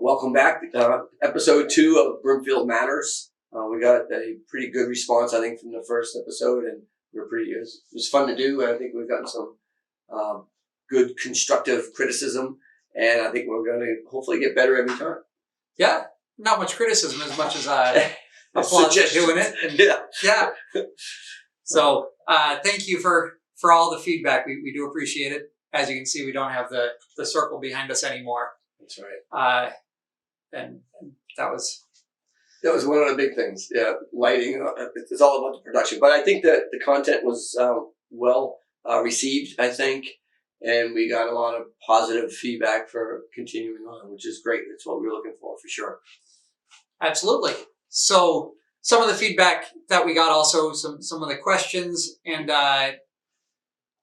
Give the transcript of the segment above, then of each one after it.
welcome back. Episode 2 of Brimfield Matters. We got a pretty good response, I think, from the first episode, and it was fun to do. I think we've gotten some good constructive criticism, and I think we're going to hopefully get better every time. Yeah, not much criticism as much as applause for doing it. And, yeah. So thank you for all the feedback. We do appreciate it. As you can see, we don't have the circle behind us anymore. That's right. And that was one of the big things. Yeah, lighting. It's all about the production. But I think that the content was well received, I think. And we got a lot of positive feedback for continuing on, which is great. That's what we were looking for sure. Absolutely. So some of the feedback that we got, also some of the questions, and I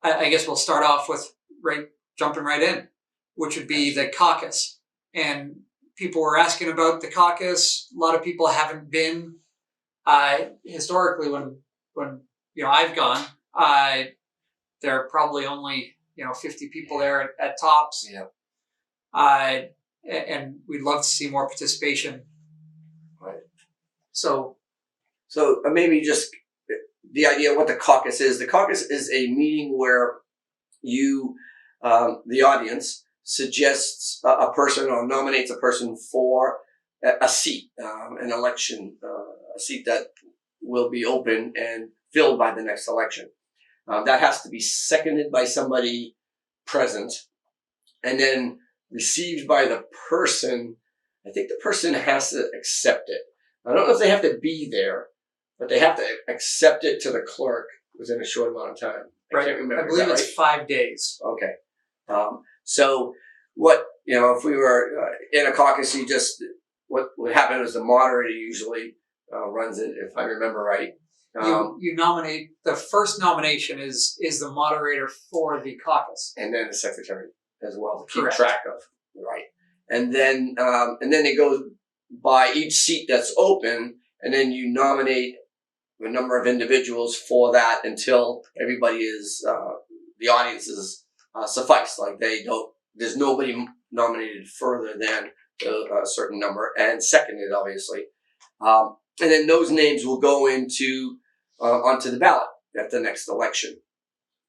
guess we'll start off with jumping right in, which would be the caucus. And people were asking about the caucus. A lot of people haven't been. Historically, when I've gone, there are probably only 50 people there at tops. Yeah. And we'd love to see more participation. Right. So maybe just the idea of what the caucus is. The caucus is a meeting where you, the audience, suggests a person or nominates a person for a seat, an election, a seat that will be open and filled by the next election. That has to be seconded by somebody present and then received by the person. I think the person has to accept it. I don't know if they have to be there, but they have to accept it to the clerk within a short amount of time. I can't remember. I believe it's 5 days. Okay. So what, if we were in a caucus, what would happen is the moderator usually runs it, if I remember right. You nominate, the first nomination is the moderator for the caucus. And then the secretary as well to keep Correct. track of. Right. And then it goes by each seat that's open, and then you nominate a number of individuals for that until everybody is, the audience is sufficed. Like there's nobody nominated further than a certain number, and seconded, obviously. And then those names will go onto the ballot at the next election.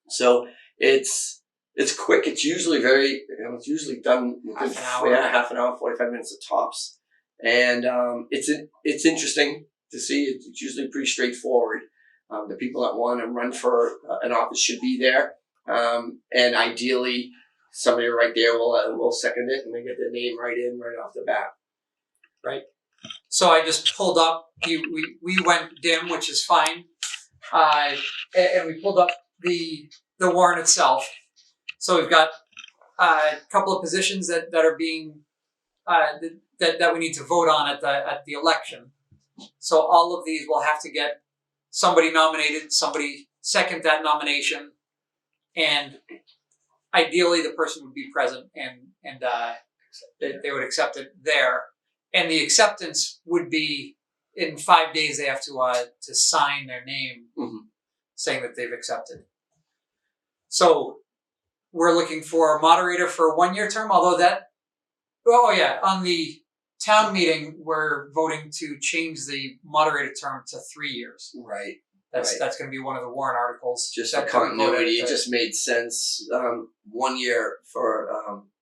So it's quick. It's usually it's usually done within half an hour, 45 minutes at tops. And it's interesting to see. It's usually pretty straightforward. The people that want to run for an office should be there. And ideally, somebody right there will second it, and they get their name right off the bat. Right. So I just pulled up. We went dim, which is fine. And we pulled up the warrant itself. So we've got a couple of positions that are being that we need to vote on at the election. So all of these will have to get somebody nominated, somebody second that nomination, and ideally the person would be present and they would accept it there. And the acceptance would be in 5 days. They have to sign their name, saying that they've accepted. So we're looking for a moderator for a 1-year term. Although on the town meeting, we're voting to change the moderator term to 3 years. Right. That's going to be one of the warrant articles. Just for continuity, it just made sense. 1 year for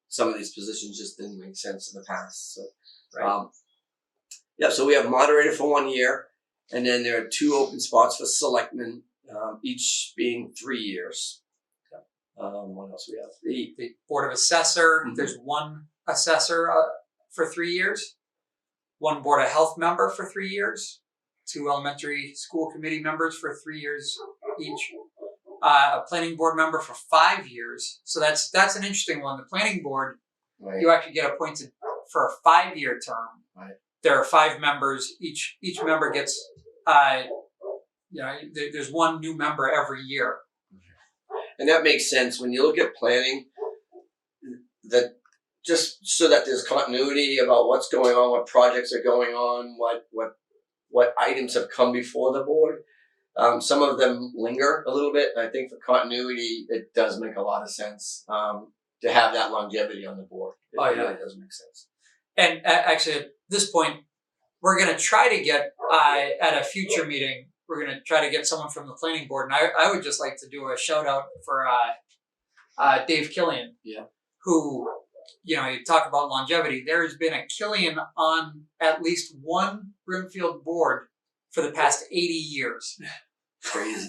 some of these positions just didn't make sense in the past. So. Right. So we have moderator for 1 year, and then there are 2 open spots for selectmen, each being 3 years. What else we have? The Board of Assessor. Mm-hmm. There's 1 assessor for 3 years, 1 Board of Health member for 3 years, 2 elementary school committee members for 3 years each, a planning board member for 5 years. So that's an interesting one. The planning board, right. You actually get appointed for a 5-year term. Right. There are 5 members. Each member gets, there's 1 new member every year. And that makes sense when you look at planning. That just so that there's continuity about what's going on, what projects are going on, what items have come before the board. Some of them linger a little bit. I think for continuity, it does make a lot of sense to have that longevity on the board. It really does make sense. And actually, at this point, we're going to try to get at a future meeting. We're going to try to get someone from the planning board, and I would just like to do a shout out for Dave Killian. Yeah. Who, you talk about longevity. There has been a Killian on at least one Brimfield board for the past 80 years. Crazy.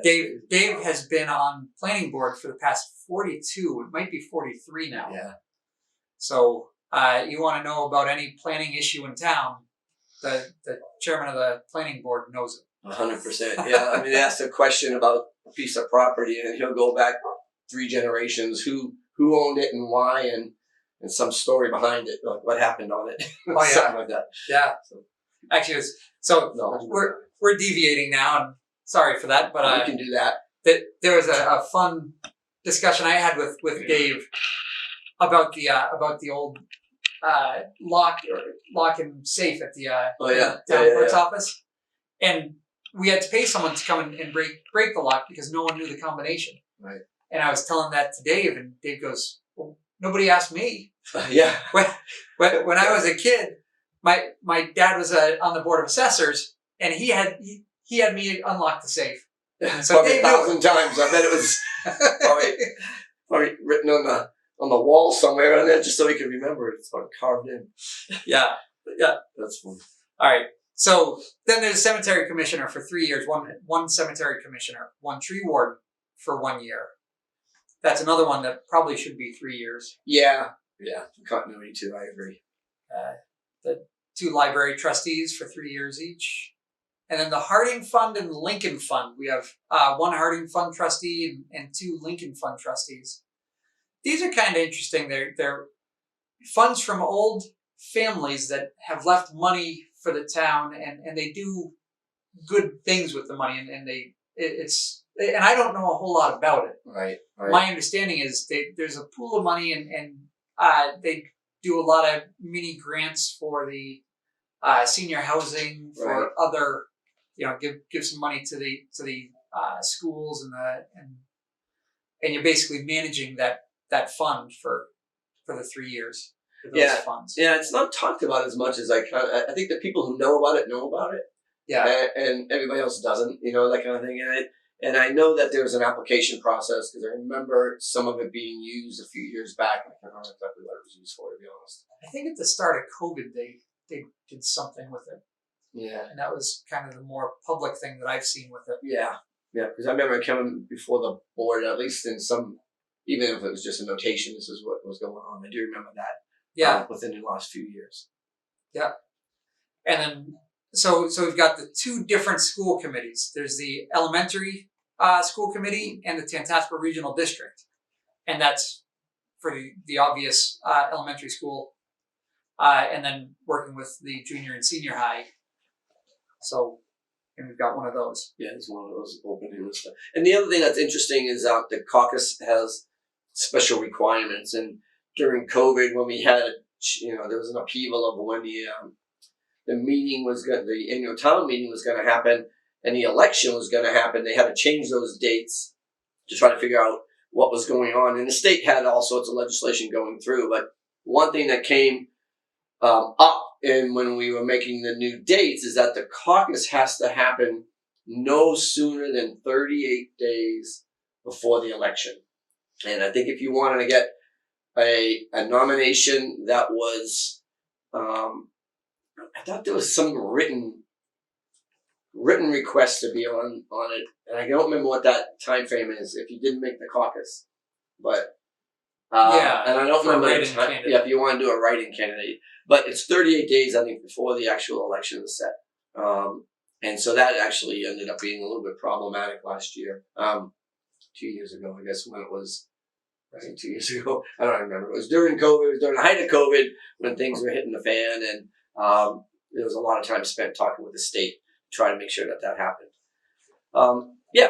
Dave has been on planning board for the past 42. It might be 43 now. Yeah. So you want to know about any planning issue in town, the chairman of the planning board knows it. 100%. Yeah. I mean, they asked a question about a piece of property, and he'll go back 3 generations, who owned it and why, and some story behind it, like what happened on it. Oh yeah, something like that. Yeah. Actually, we're deviating now, and sorry for that, but we can do that. There was a fun discussion I had with Dave about the old lock and safe at the town clerk's office, and we had to pay someone to come and break the lock because no one knew the combination. Right. And I was telling that to Dave, and Dave goes, "Well, nobody asked me." Yeah. When I was a kid, my dad was on the board of assessors, and he had me unlock the safe. So probably 1,000 times. I bet it was probably written on the wall somewhere on there, just so he could remember it. It's carved in. Yeah. That's fun. All right. So then there's a cemetery commissioner for 3 years. One cemetery commissioner, one tree warden for 1 year. That's another one that probably should be 3 years. Yeah. Continuity too. I agree. The 2 library trustees for 3 years each. And then the Harding Fund and Lincoln Fund. We have 1 Harding Fund trustee and 2 Lincoln Fund trustees. These are kind of interesting. They're funds from old families that have left money for the town, and they do good things with the money, and and I don't know a whole lot about it. Right. My understanding is there's a pool of money, and they do a lot of mini grants for the senior housing, for other, give some money to the schools and you're basically managing that fund for the 3 years. For those funds. Yeah, it's not talked about as much as I think the people who know about it. Yeah. And everybody else doesn't, that kind of thing. And I know that there's an application process, because I remember some of it being used a few years back. I can't remember exactly what it was used for, to be honest. I think at the start of COVID, they did something with it. Yeah. And that was kind of the more public thing that I've seen with it. Yeah. Yeah, because I remember coming before the board, at least in some, even if it was just a notation, this is what was going on. I do remember that. Yeah. Within the last few years. Yeah. And then, so we've got the 2 different school committees. There's the elementary school committee and the Tantascwa Regional District. And that's for the obvious elementary school. And then working with the junior and senior high. So, and we've got one of those. Yeah, there's one of those opening and stuff. And the other thing that's interesting is the caucus has special requirements. And during COVID, when we had, there was an upheaval of when the meeting was the annual town meeting was going to happen, and the election was going to happen. They had to change those dates to try to figure out what was going on. And the state had all sorts of legislation going through. But one thing that came up, and when we were making the new dates, is that the caucus has to happen no sooner than 38 days before the election. And I think if you wanted to get a nomination that was, I thought there was some written request to be on it, and I don't remember what that time frame is if you didn't make the caucus, but and I don't remember the time. Yeah, if you want to do a write-in candidate, but it's 38 days, I think, before the actual election is set, and so that actually ended up being a little bit problematic last year, 2 years ago, I guess, when it was. I think 2 years ago. I don't remember. It was during COVID. It was during the height of COVID when things were hitting the fan, and there was a lot of time spent talking with the state to try to make sure that happened.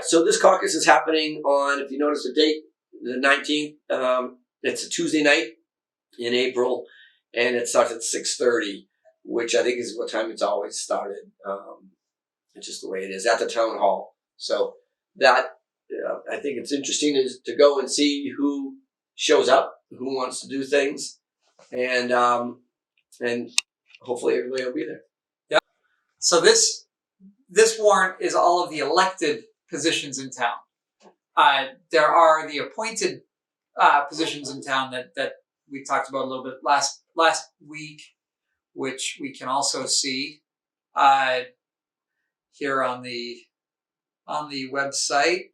So this caucus is happening on, if you notice the date, the 19th. It's a Tuesday night in April, and it starts at 6:30, which I think is what time it's always started. It's just the way it is at the town hall. So that. I think it's interesting to go and see who shows up, who wants to do things, and and hopefully everybody will be there. Yep. So this warrant is all of the elected positions in town. There are the appointed positions in town that we talked about a little bit last week, which we can also see here on the website.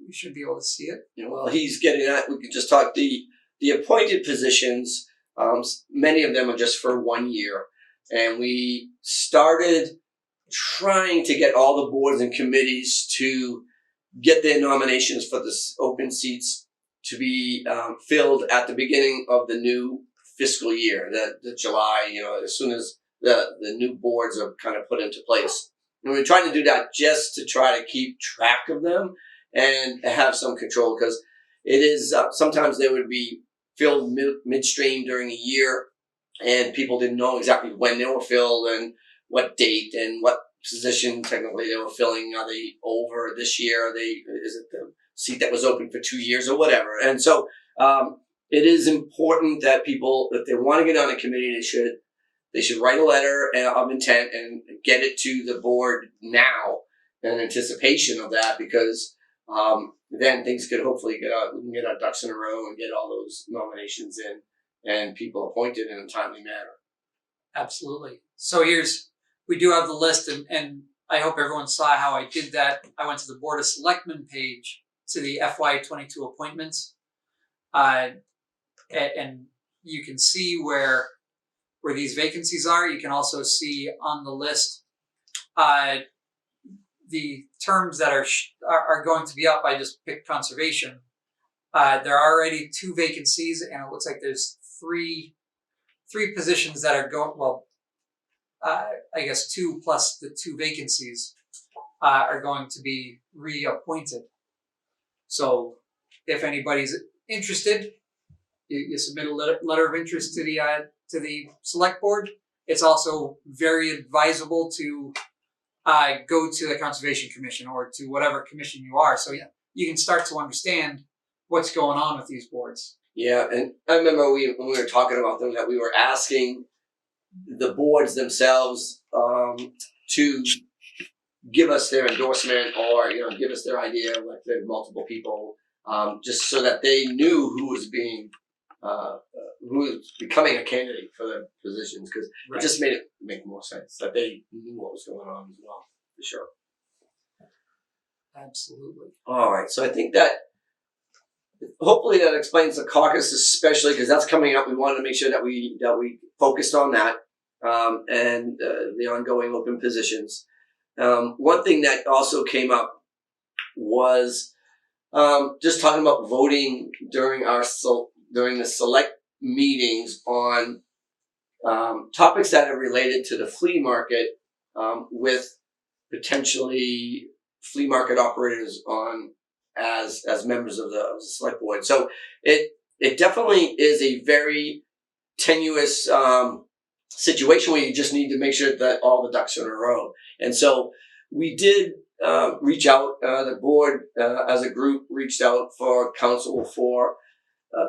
We should be able to see it. Well, he's getting at, we could just talk the appointed positions. Many of them are just for 1 year, and we started trying to get all the boards and committees to get their nominations for the open seats to be filled at the beginning of the new fiscal year, the July, as soon as the new boards are kind of put into place. And we're trying to do that just to try to keep track of them and have some control, because it is sometimes they would be filled midstream during the year, and people didn't know exactly when they were filled and what date and what position technically they were filling. Are they over this year? Is it the seat that was open for 2 years or whatever? And so it is important that people, if they want to get on a committee, they should write a letter of intent and get it to the board now in anticipation of that, because then things could hopefully we can get our ducks in a row and get all those nominations in and people appointed in a timely manner. Absolutely. So we do have the list, and I hope everyone saw how I did that. I went to the Board of Selectmen page to the FY22 appointments, and you can see where these vacancies are. You can also see on the list the terms that are going to be up. I just picked conservation. There are already 2 vacancies, and it looks like there's three positions that are going. Well, I guess 2 plus the 2 vacancies are going to be reappointed. So if anybody's interested, you submit a letter of interest to the select board. It's also very advisable to go to the Conservation Commission or to whatever commission you are, so you can start to understand what's going on with these boards. Yeah, and I remember when we were talking about them that we were asking the boards themselves to give us their endorsement, or give us their idea, like the multiple people, just so that they knew who was becoming a candidate for the positions, because it just made it make more sense that they knew what was going on as well, for sure. Absolutely. All right, so I think that hopefully that explains the caucus, especially because that's coming up. We wanted to make sure that we focused on that and the ongoing open positions. One thing that also came up was just talking about voting during the select meetings on topics that are related to the flea market, with potentially flea market operators on as members of the select board. So it definitely is a very tenuous situation where you just need to make sure that all the ducks are in a row. And so we did reach out. The board, as a group, reached out for counsel for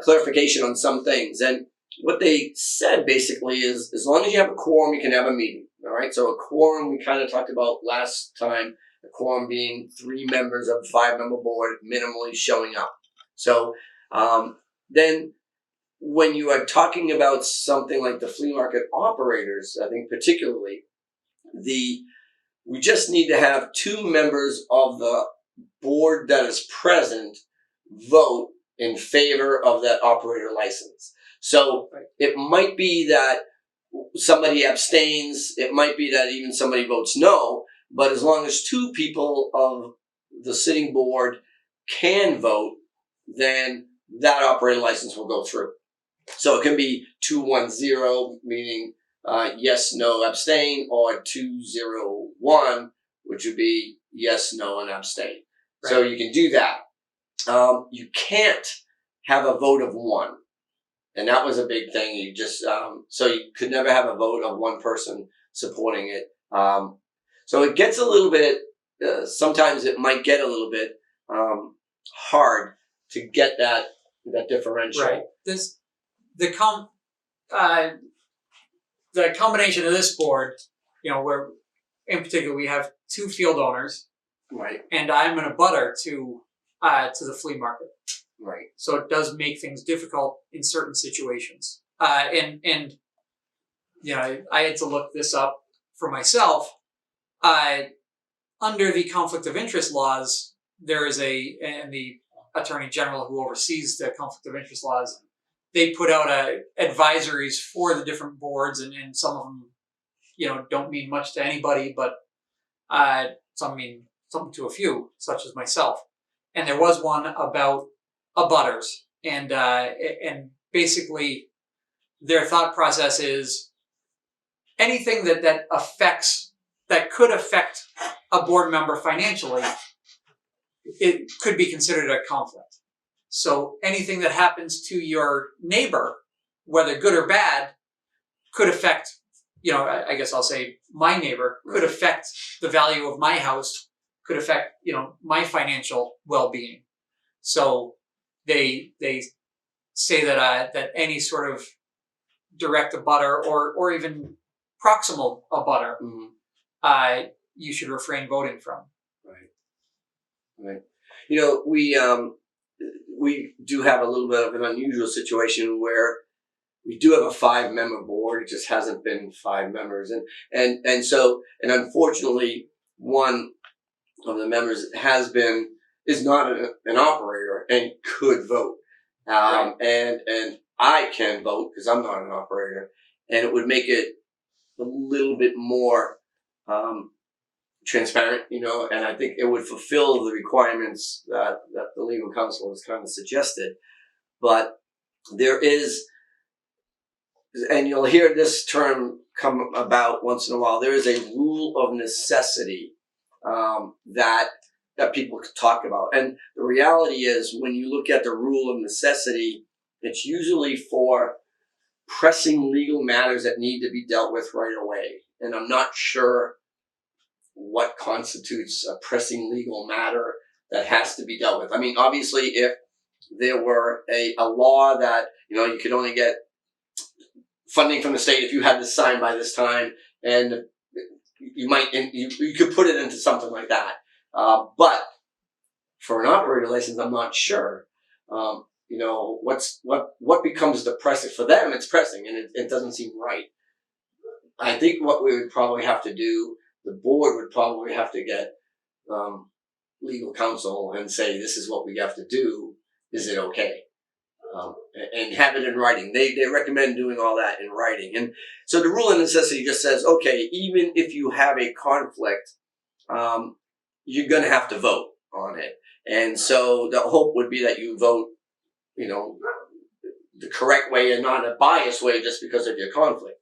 clarification on some things. And what they said basically is, as long as you have a quorum, you can have a meeting. All right. So a quorum, we kind of talked about last time. The quorum being 3 members of a 5-member board minimally showing up. So then when you are talking about something like the flea market operators, I think particularly, we just need to have 2 members of the board that is present vote in favor of that operator license. So it might be that somebody abstains. It might be that even somebody votes no. But as long as 2 people of the sitting board can vote, then that operating license will go through. So it can be 2-1-0, meaning yes, no, abstain, or 2-0-1, which would be yes, no, and abstain. Right. So you can do that. You can't have a vote of 1. And that was a big thing. You just so you could never have a vote of 1 person supporting it. So it gets a little bit, sometimes it might get a little bit hard to get that differential. Right. the combination of this board, where in particular we have 2 field owners, Right. and I'm an abutter to the flea market. Right. So it does make things difficult in certain situations. And I had to look this up for myself. Under the conflict of interest laws, there is and the attorney general who oversees the conflict of interest laws, they put out advisories for the different boards, and some of them, don't mean much to anybody, but some mean something to a few, such as myself. And there was one about abutters, and basically their thought process is anything that could affect a board member financially, it could be considered a conflict. So anything that happens to your neighbor, whether good or bad, could affect, I guess I'll say my neighbor, could affect the value of my house, could affect, my financial well-being. So they say that any sort of direct abutter or even proximal abutter, you should refrain voting from. Right. We do have a little bit of an unusual situation where we do have a 5-member board. It just hasn't been 5 members, and unfortunately, one of the members is not an operator and could vote, Right. and I can vote because I'm not an operator, and it would make it a little bit more transparent, and I think it would fulfill the requirements that the legal counsel has kind of suggested. But there is, and you'll hear this term come about once in a while, there is a rule of necessity that people talk about. And the reality is, when you look at the rule of necessity, it's usually for pressing legal matters that need to be dealt with right away. And I'm not sure what constitutes a pressing legal matter that has to be dealt with. I mean, obviously, if there were a law that, you could only get funding from the state if you had this signed by this time, and you could put it into something like that. But for an operator license, I'm not sure. What becomes the pressing for them? It's pressing, and it doesn't seem right. I think what we would probably have to do, the board would probably have to get legal counsel and say, this is what we have to do. Is it okay? And have it in writing. They recommend doing all that in writing. And so the rule of necessity just says, okay, even if you have a conflict, you're going to have to vote on it. And so the hope would be that you vote, the correct way and not a biased way just because of your conflict.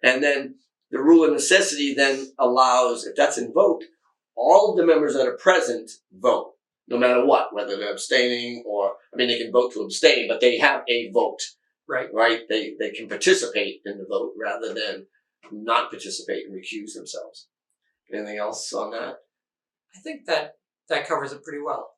And then the rule of necessity then allows, if that's invoked, all of the members that are present vote, no matter what, whether they're abstaining they can vote to abstain, but they have a vote. Right. Right? They can participate in the vote rather than not participate and recuse themselves. Anything else on that? I think that covers it pretty well.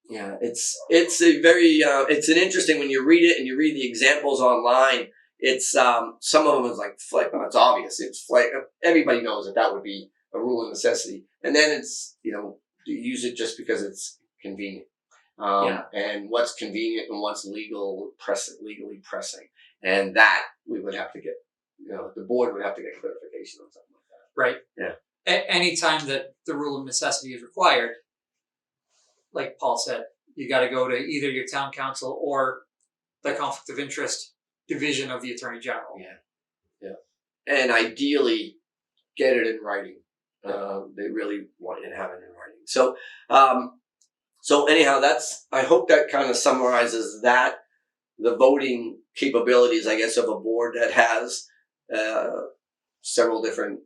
Yeah, it's a very it's an interesting, when you read it and you read the examples online. It's some of them is like it's obvious. It's like everybody knows that would be a rule of necessity, and then it's you use it just because it's convenient. And what's convenient and what's legally pressing, and that we would have to get. The board would have to get clarification on something like that. Right. Yeah. Anytime that the rule of necessity is required, like Paul said, you got to go to either your town council or the conflict of interest division of the attorney general. Yeah. And ideally, get it in writing. They really want you to have it in writing. So anyhow, I hope that kind of summarizes that, the voting capabilities, I guess, of a board that has several different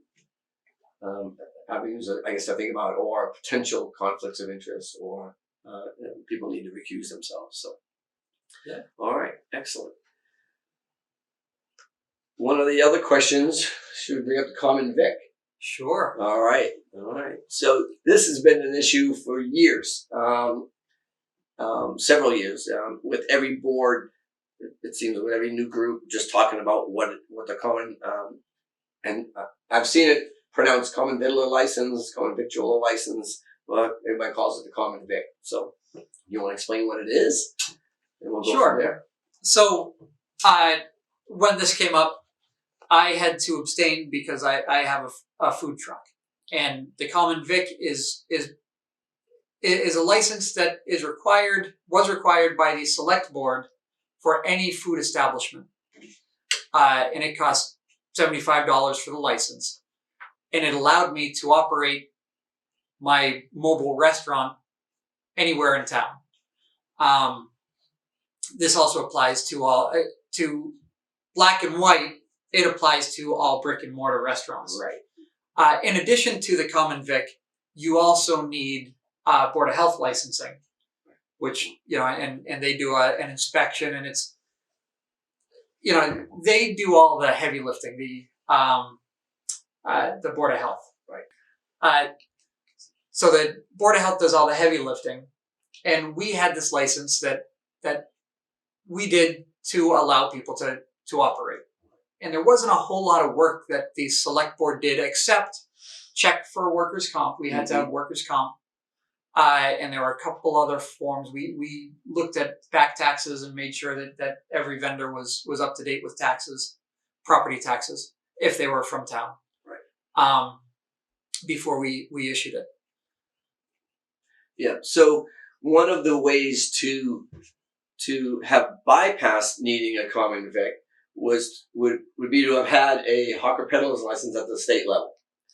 avenues, I guess, to think about, or potential conflicts of interest, or people need to recuse themselves. So, yeah. All right, excellent. One of the other questions, should we bring up the common vic? Sure. All right. So this has been an issue for years, several years, with every board it seems with every new group just talking about what the common and I've seen it pronounced common vittler license, common victualler license, but everybody calls it the common vic. So you want to explain what it is, and we'll go Sure. from there. So when this came up, I had to abstain because I have a food truck, and the common vic is a license that was required by the select board for any food establishment, and it cost $75 for the license, and it allowed me to operate my mobile restaurant anywhere in town. This also applies to Black and White. It applies to all brick and mortar restaurants. Right. In addition to the common vic, you also need Board of Health licensing, which, and they do an inspection, and it's, they do all the heavy lifting, the Board of Health. Right. So the Board of Health does all the heavy lifting, and we had this license that we did to allow people to operate. And there wasn't a whole lot of work that the select board did except check for workers' comp. We had to have workers' comp. And there were a couple other forms. We looked at back taxes and made sure that every vendor was up to date with taxes, property taxes, if they were from town. Right. Before we issued it. Yeah. So one of the ways to have bypassed needing a common vic would be to have had a hawker peddler's license at the state level.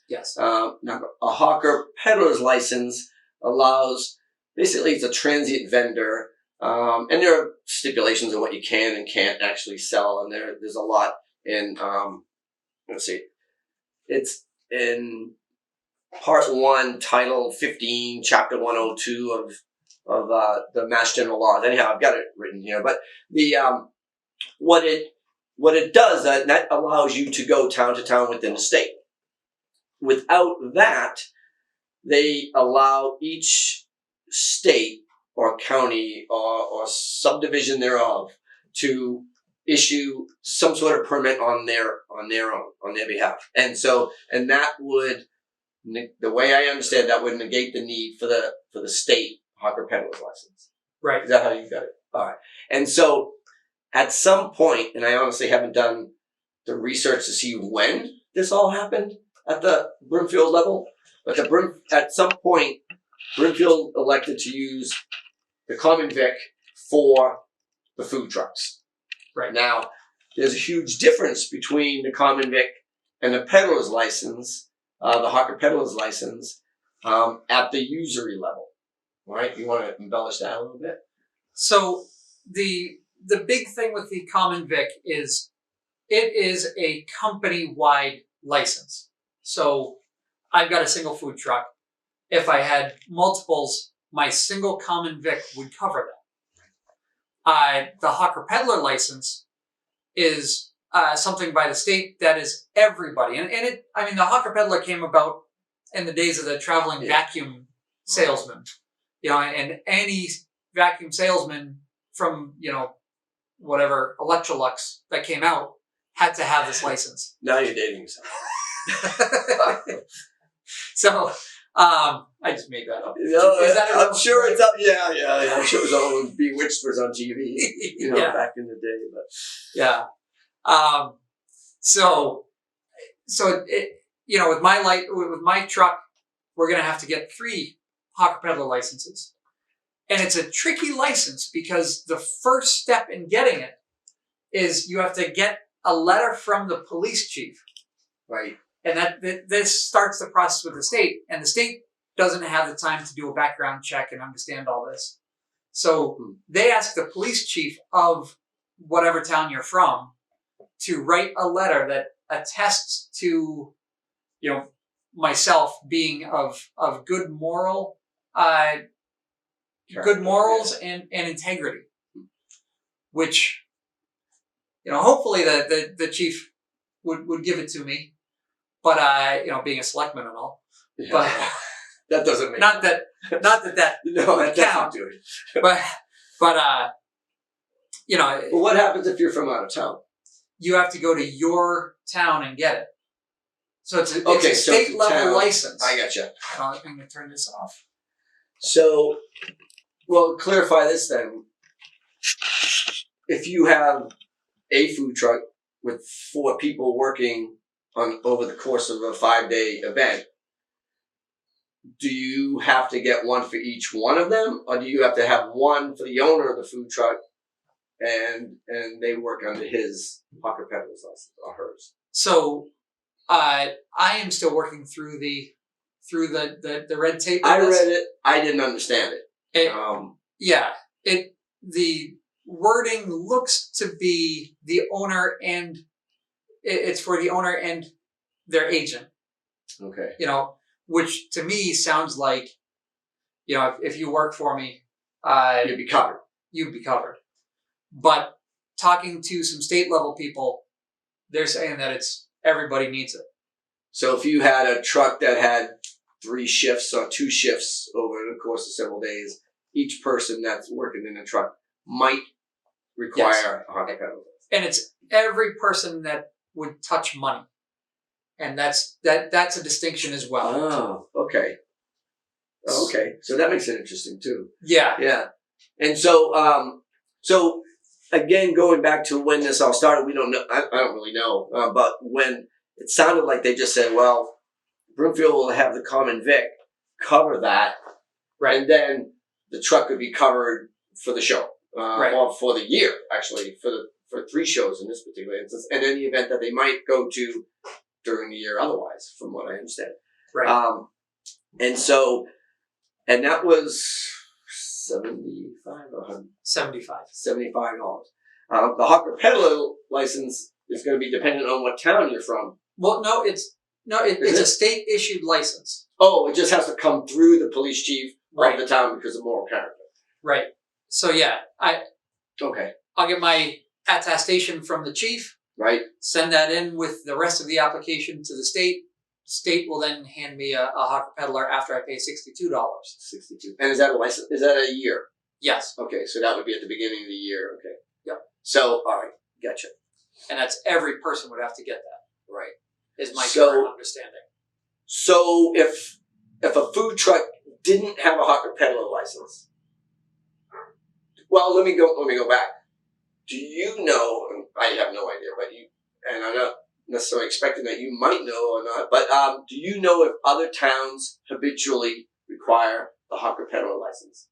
Yes. Now, a hawker peddler's license allows, basically it's a transient vendor, and there are stipulations of what you can and can't actually sell, and there's a lot in, let's see, it's in Part 1, Title 15, Chapter 102 of the Mass General Laws. Anyhow, I've got it written here, but the what it does, that allows you to go town to town within the state. Without that, they allow each state or county or subdivision thereof to issue some sort of permit on their behalf. And that would, the way I understand, that would negate the need for the state hawker peddler's license. Right. Is that how you got it? All right. And so at some point, and I honestly haven't done the research to see when this all happened at the Brimfield level, but at some point, Brimfield elected to use the common vic for the food trucks. Right. Now, there's a huge difference between the common vic and the peddler's license, the hawker peddler's license, at the usury level. All right, you want to embellish that a little bit? So the big thing with the common vic is it is a company-wide license. So I've got a single food truck. If I had multiples, my single common vic would cover that. The hawker peddler license is something by the state that is everybody. And the hawker peddler came about in the days of the traveling vacuum salesman. And any vacuum salesman from, whatever Electrolux that came out had to have this license. Now you're dating yourself. So, I just made that up. No, I'm sure right? it's up. Yeah. I'm sure it was all when Bewitched was on TV, back in the day. But yeah. So it, with my truck, we're gonna have to get 3 hawker peddler licenses, and it's a tricky license because the first step in getting it is you have to get a letter from the police chief, right? And this starts the process with the state, and the state doesn't have the time to do a background check and understand all this. So they ask the police chief of whatever town you're from to write a letter that attests to, myself being of good moral, good morals and integrity, which, hopefully the chief would give it to me. But being a selectman and all, but that doesn't make not that no, that doesn't count. do it. but you know, Well, what happens if you're from out of town? you have to go to your town and get it. So it's a So state it's a level town. I I gotcha. I'm going to turn this off. So, well, clarify this then. If you have a food truck with 4 people working on over the course of a 5-day event, do you have to get one for each one of them, or do you have to have one for the owner of the food truck, and they work under his hawker peddler's license or hers? So, I am still working through the red tape. I read it. I didn't understand it. The wording looks to be the owner and it's for the owner and their agent. Okay. You know, which to me sounds like, you know, if you work for me, you'd be covered. You'd be covered. But talking to some state level people, they're saying that it's everybody needs it. So if you had a truck that had 3 shifts or 2 shifts over the course of several days, each person that's working in a truck might require a hawker peddler. And it's every person that would touch money. And that's a distinction as well. Oh, okay. Okay. So that makes it interesting too. Yeah. Yeah. And so, so again, going back to when this all started, we don't know. I don't really know. But when it sounded like they just said, well, Brimfield will have the common vic cover that. Right. And then the truck could be covered for the show. Right. Or for the year, actually, for 3 shows in this particular instance, and any event that they might go to during the year otherwise, from what I understand. Right. And so, and that was $75 or $75. $75. The hawker peddler license is going to be dependent on what town you're from. Well, no, it's a state issued license. Oh, it just has to come through the police chief Right. of the town because of moral character. Right. So yeah, Okay. I'll get my attestation from the chief. Right. Send that in with the rest of the application to the state. State will then hand me a hawker peddler after I pay $62. 62. And is that a license? Is that a year? Yes. Okay, so that would be at the beginning of the year. Okay. Yep. So, all right, gotcha. And that's every person would have to get that. Right. Is my So- current understanding. So if a food truck didn't have a hawker peddler license, well, let me go back. Do you know? And I have no idea, but and I'm not necessarily expecting that you might know or not. But do you know if other towns habitually require the hawker peddler license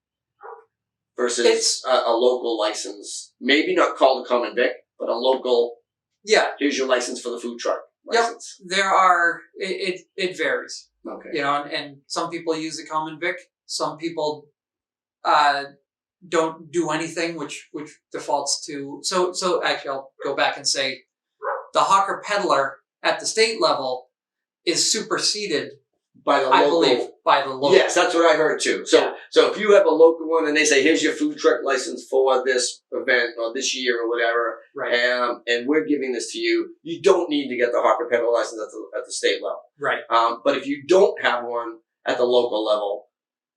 versus a local license? Maybe not called a common vic, but a local. Yeah. Here's your license for the food truck license. Yep. There are. It varies. Okay. You know, and some people use the common vic. Some people don't do anything, which defaults to. So actually, I'll go back and say, the hawker peddler at the state level is superseded By the local. I believe by the local. Yes, that's what I heard too. So, so if you have a local one and they say, "Here's your food truck license for this event or this year or whatever," Right. And we're giving this to you, you don't need to get the hawker peddler license at the state level. Right. But if you don't have one at the local level,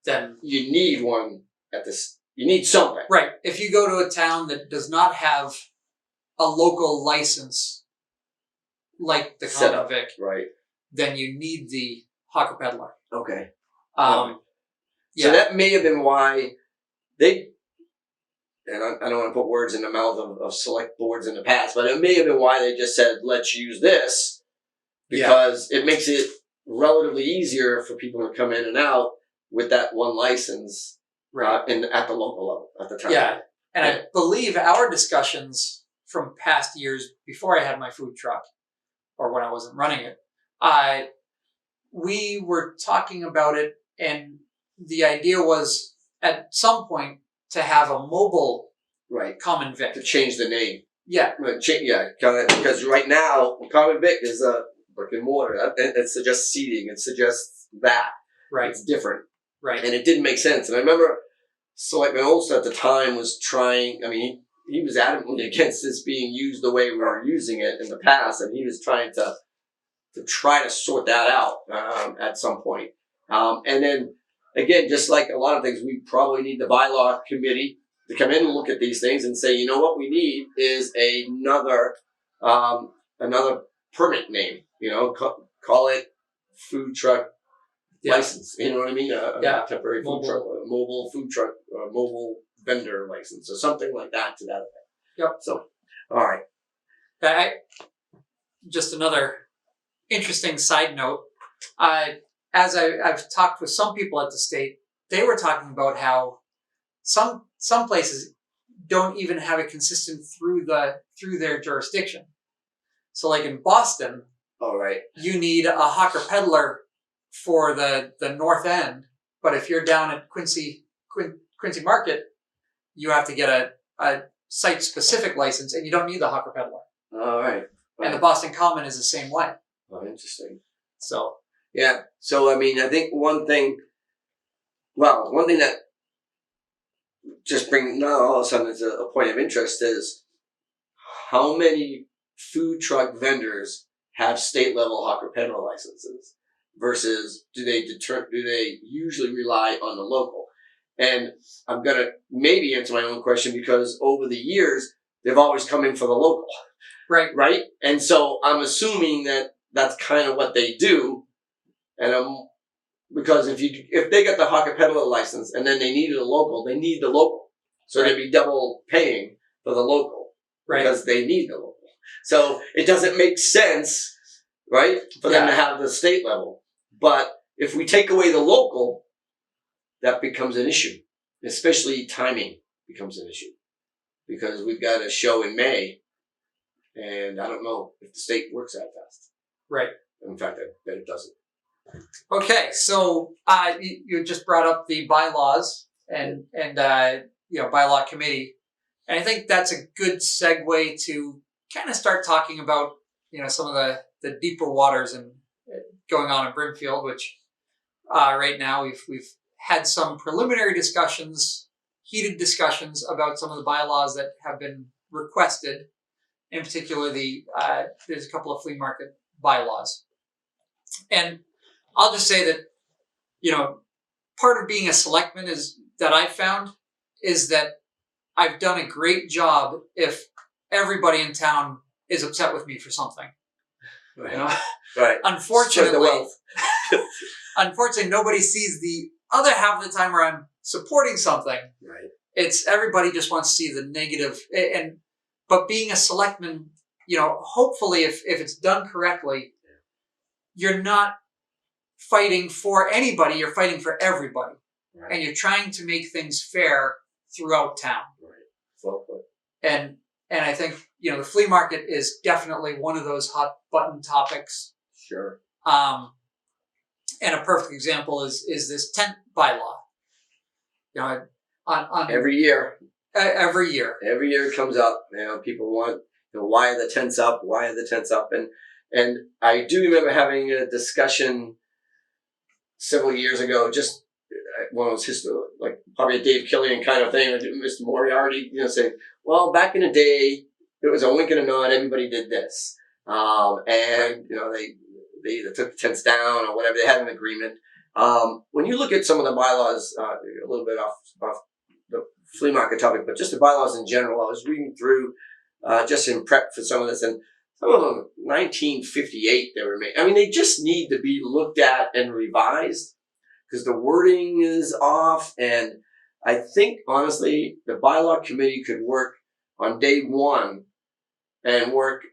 Then you need one at this. You need something. right. If you go to a town that does not have a local license like the Set common up. vic, Right. then you need the hawker peddler. Okay. Yeah. So that may have been why they. And I don't want to put words in the mouth of select boards in the past, but it may have been why they just said, let's use this, because it makes it relatively easier for people to come in and out with that one license Right. at the local level, at the time. Yeah. And I believe our discussions from past years before I had my food truck, or when I wasn't running it, we were talking about it, and the idea was at some point to have a mobile Right. common vic. To change the name. Yeah. Right. Because right now, common vic is a brick and mortar. It suggests seating. It suggests that. Right. It's different. Right. And it didn't make sense. And I remember Selectman Olson at the time was trying, I mean, he was adamantly against this being used the way we were using it in the past, and he was trying to sort that out at some point. And then, again, just like a lot of things, we probably need the bylaw committee to come in and look at these things and say, you know what we need is another permit name. You know, call it food truck license. You know what I mean? A temporary food truck, a mobile food truck, mobile vendor license, or something like that to that effect. Yep. So, all right. Just another interesting side note. As I've talked with some people at the state, they were talking about how some places don't even have it consistent through their jurisdiction. So, like in Boston, all right, you need a hawker peddler for the north end, but if you're down at Quincy Market, you have to get a site specific license, and you don't need the hawker peddler. All right. And the Boston Common is the same way. Oh, interesting. So yeah. So I mean, I think one thing that just bring now all of a sudden is a point of interest is how many food truck vendors have state level hawker peddler licenses versus do they usually rely on the local? And I'm gonna maybe answer my own question because over the years they've always come in for the local. Right. And so I'm assuming that that's kind of what they do. And because if they got the hawker peddler license and then they needed a local, they need the local. So they'd be double paying for the local because they need the local. So it doesn't make sense, right, for them to have the state level. But if we take away the local, that becomes an issue. Especially timing becomes an issue because we've got a show in May. And I don't know if the state works that fast. Right. In fact, I bet it doesn't. Okay, so you just brought up the bylaws and bylaw committee, and I think that's a good segue to kind of start talking about some of the deeper waters and going on in Brimfield, which right now we've had some preliminary discussions, heated discussions about some of the bylaws that have been requested. In particular, there's a couple of flea market bylaws. And I'll just say that, part of being a selectman that I've found is that I've done a great job if everybody in town is upset with me for something. Right. Right. Unfortunately, nobody sees the other half of the time where I'm supporting something. Right. It's everybody just wants to see the negative But being a selectman, hopefully if it's done correctly, you're not fighting for anybody, you're fighting for everybody. Right. And you're trying to make things fair throughout town. Right. Well put. And I think, the flea market is definitely one of those hot button topics. Sure. And a perfect example is this tent bylaw. On every year. Every year it comes up. People want, why are the tents up? Why are the tents up? And I do remember having a discussion several years ago, just one of those like probably a Dave Killian kind of thing, or Mr. Moriarty, saying, well, back in the day, it was a wink and a nod. Everybody did this, and they either took the tents down or whatever. They had an agreement. When you look at some of the bylaws, a little bit off the flea market topic, but just the bylaws in general. I was reading through just in prep for some of this, and some of them, 1958, they were made. I mean, they just need to be looked at and revised because the wording is off. And I think, honestly, the bylaw committee could work on day one and work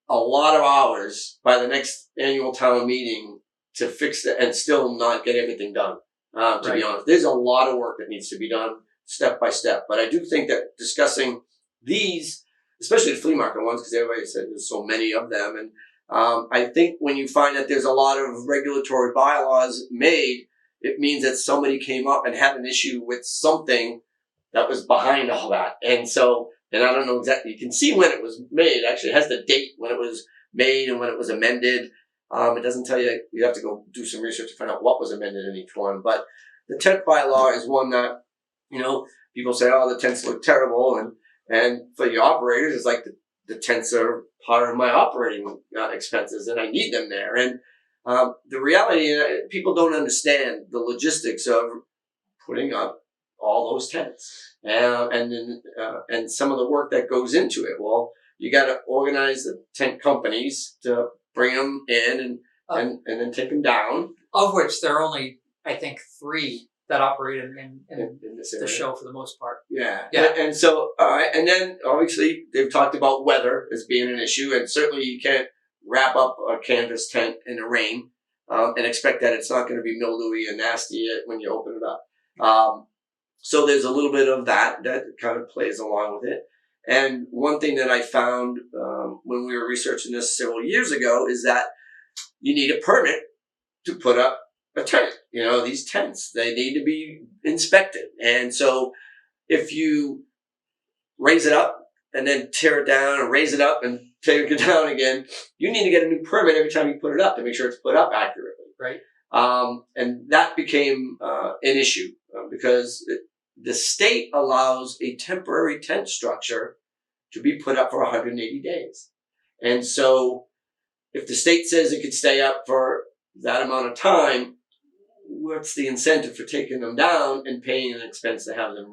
a lot of hours by the next annual town meeting to fix it and still not get everything done. To be honest, there's a lot of work that needs to be done step by step. But I do think that discussing these, especially the flea market ones, because everybody said there's so many of them. And I think when you find that there's a lot of regulatory bylaws made, it means that somebody came up and had an issue with something that was behind all that. And so, and I don't know exactly, you can see when it was made. Actually, it has the date when it was made and when it was amended. It doesn't tell you, you have to go do some research to find out what was amended in each one. But the tent bylaw is one that, people say, oh, the tents look terrible. And for your operators, it's like the tents are part of my operating expenses and I need them there. And the reality, people don't understand the logistics of putting up all those tents, and then and some of the work that goes into it. Well, you got to organize the tent companies to bring them in and then take them down. Of which there are only, I think, 3 that operate in This the area. show for the most part. Yeah. Yeah. And so, and then obviously they've talked about weather as being an issue, and certainly you can't wrap up a canvas tent in the rain and expect that it's not going to be mildewy and nasty when you open it up. So there's a little bit of that kind of plays along with it. And one thing that I found when we were researching this several years ago is that you need a permit to put up a tent. You know, these tents, they need to be inspected. And so if you raise it up and then tear it down and raise it up and take it down again, you need to get a new permit every time you put it up to make sure it's put up accurately. Right. And that became an issue because the state allows a temporary tent structure to be put up for 180 days. And so if the state says it could stay up for that amount of time, what's the incentive for taking them down and paying an expense to have them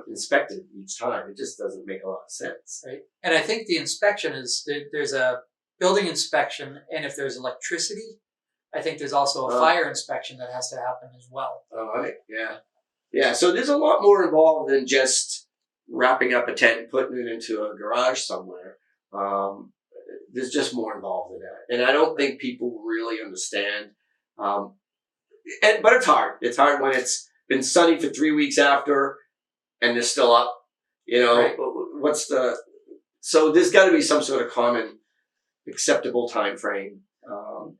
inspected each time? It just doesn't make a lot of sense. Right. And I think the inspection is there's a building inspection, and if there's electricity, I think there's also a fire inspection that has to happen as well. All right. Yeah. Yeah. So there's a lot more involved than just wrapping up a tent and putting it into a garage somewhere. There's just more involved in that, and I don't think people really understand. But it's hard. It's hard when it's been sunny for 3 weeks after, and they're still up. You know, right. So there's got to be some sort of common acceptable time frame,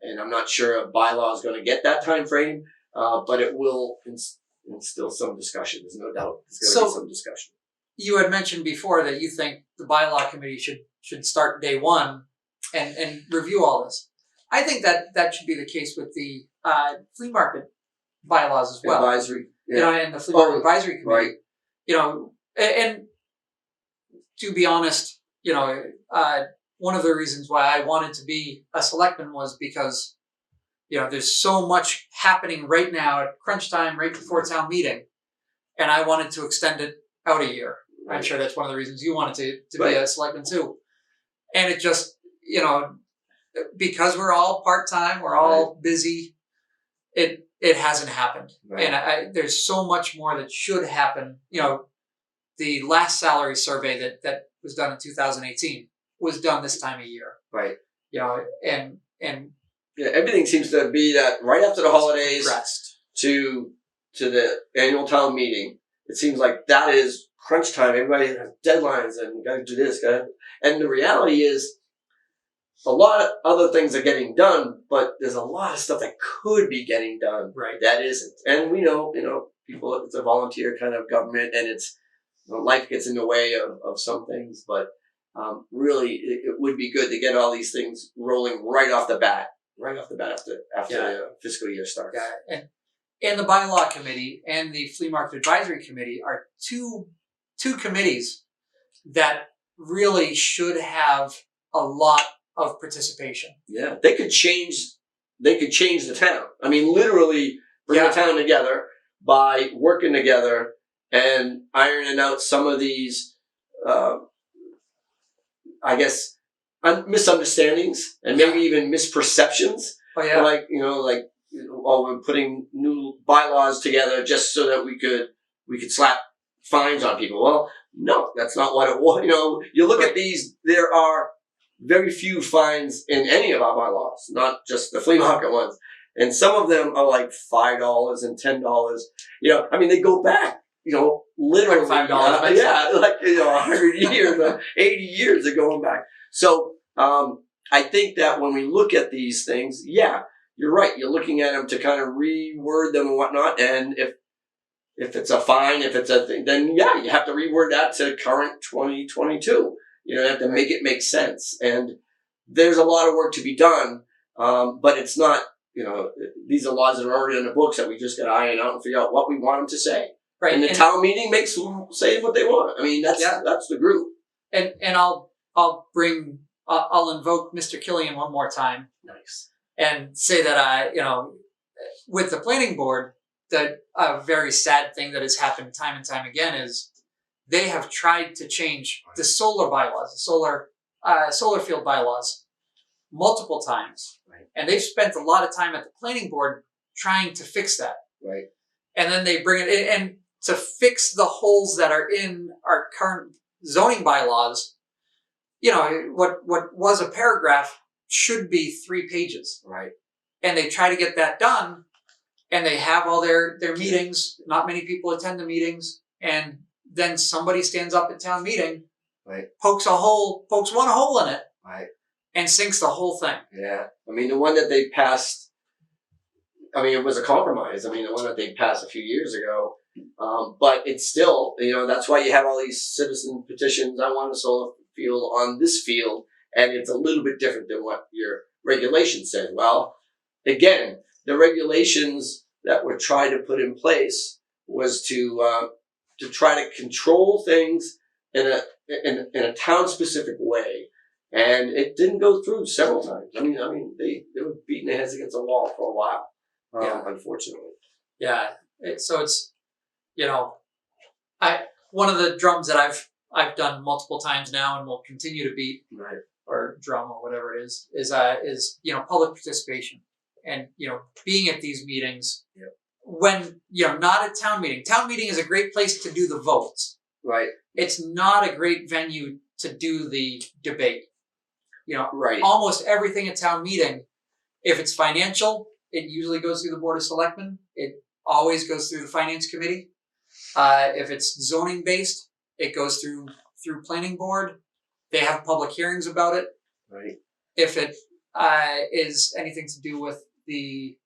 and I'm not sure a bylaw is going to get that time frame, but it will instill some discussion. There's no doubt there's going to be some discussion. You had mentioned before that you think the bylaw committee should start day one and review all this. I think that should be the case with the flea market bylaws as well. Advisory, yeah. You know, and the flea market advisory committee. Right. You know, and to be honest, you know, one of the reasons why I wanted to be a selectman was because, you know, there's so much happening right now at crunch time, right before town meeting, and I wanted to extend it out a year. Right. I'm sure that's one of the reasons you wanted to be a selectman too. And it just, you know, because we're all part-time, we're all busy, it hasn't happened. Right. And there's so much more that should happen. You know, the last salary survey that was done in 2018 was done this time of year. Right. You know, and yeah, everything seems to be that right after the holidays to the annual town meeting, it seems like that is crunch time. Everybody has deadlines and got to do this, and the reality is a lot of other things are getting done, but there's a lot of stuff that could be getting done that isn't. And we know, you know, people, it's a volunteer kind of government, and it's, you know, life gets in the way of some things, but really it would be good to get all these things rolling right off the bat after the fiscal year starts. Yeah, and the bylaw committee and the flea market advisory committee are two committees that really should have a lot of participation. Yeah, they could change the town. I mean, literally bring the town together by working together and ironing out some of these, I guess, misunderstandings and maybe even misperceptions. Oh yeah. Like, you know, we're putting new bylaws together just so that we could slap fines on people. Well, no, that's not what it was. You know, you look at these, there are very few fines in any of our bylaws, not just the flea market ones. And some of them are like $5 and $10. You know, I mean, they go back, you know, literally $5. Like, you know, 100 years, 80 years are going back. So I think that when we look at these things, yeah, you're right. You're looking at them to kind of reword them and whatnot. And if it's a fine, if it's a thing, then yeah, you have to reword that to current 2022. You know, you have to make it make sense. And there's a lot of work to be done, but it's not, you know, these are laws that are already in the books that we just got to iron out and figure out what we want them to say. Right. And the town meeting makes them say what they want. I mean, that's the group. And I'll invoke Mr. Killian one more time. Nice. And say that you know, with the planning board, a very sad thing that has happened time and time again is they have tried to change the solar bylaws, the solar field bylaws, multiple times, Right. and they've spent a lot of time at the planning board trying to fix that. Right. And then they bring it in, and to fix the holes that are in our current zoning bylaws, what was a paragraph should be 3 pages. Right. And they try to get that done, and they have all their meetings. Not many people attend the meetings, and then somebody stands up at town meeting, Right. pokes one hole in it, Right. and sinks the whole thing. Yeah. I mean, the one that they passed, I mean, it was a compromise. I mean, the one that they passed a few years ago, but it's still, that's why you have all these citizen petitions. I want a solar field on this field, and it's a little bit different than what your regulation said. Well, again, the regulations that were tried to put in place was to try to control things in a town specific way, and it didn't go through several times. I mean, they were beating their heads against the wall for a while. Unfortunately. Yeah. So it's, one of the drums that I've done multiple times now and will continue to beat, Right. or drum or whatever it is public participation, and being at these meetings. Yep. When not a town meeting. Town meeting is a great place to do the votes. Right. It's not a great venue to do the debate. Right. Almost everything at town meeting, if it's financial, it usually goes through the Board of Selectmen. It always goes through the Finance Committee. If it's zoning based, it goes through Planning Board. They have public hearings about it. Right. If it is anything to do with the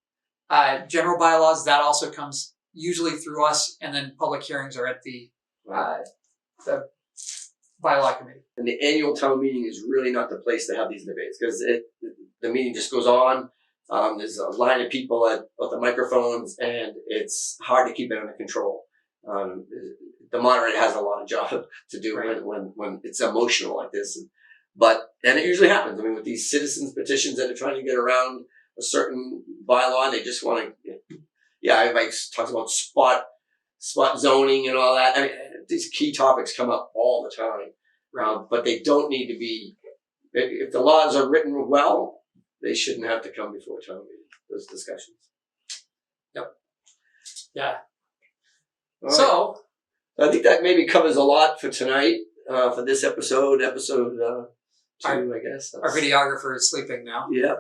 general bylaws, that also comes usually through us, and then public hearings are at the bylaw committee. And the annual town meeting is really not the place to have these debates, because the meeting just goes on. There's a line of people at the microphones, and it's hard to keep it under control. The moderator has a lot of job to do. Right. when it's emotional like this, and it usually happens. I mean, with these citizens petitions that are trying to get around a certain bylaw, and they just want to. Yeah, everybody talks about spot zoning and all that. I mean, these key topics come up all the time, but they don't need to be. If the laws are written well, they shouldn't have to come before town meeting. Those discussions. Yep. Yeah. All so right. I think that maybe covers a lot for tonight. For this episode 2, I guess. Our videographer is sleeping now. Yeah.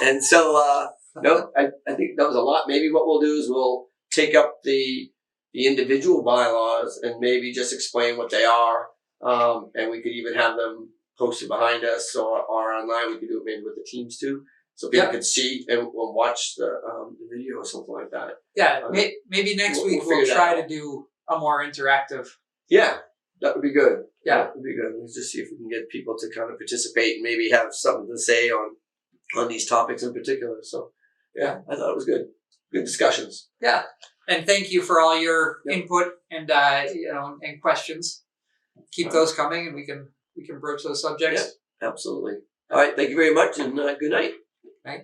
And so, no, I think that was a lot. Maybe what we'll do is we'll take up the individual bylaws and maybe just explain what they are. And we could even have them posted behind us or online. We could do it maybe with the teams too, so people can see and watch the video or something like that. Yeah, maybe next week we'll try to do a more interactive. Yeah, that would be good. Yeah, that would be good. Let's just see if we can get people to kind of participate and maybe have something to say on these topics in particular. So, yeah, I thought it was good. Good discussions. Yeah, and thank you for all your input and and questions. Keep those coming, and we can broach those subjects. Yeah, absolutely. All right, thank you very much, and good night. Right.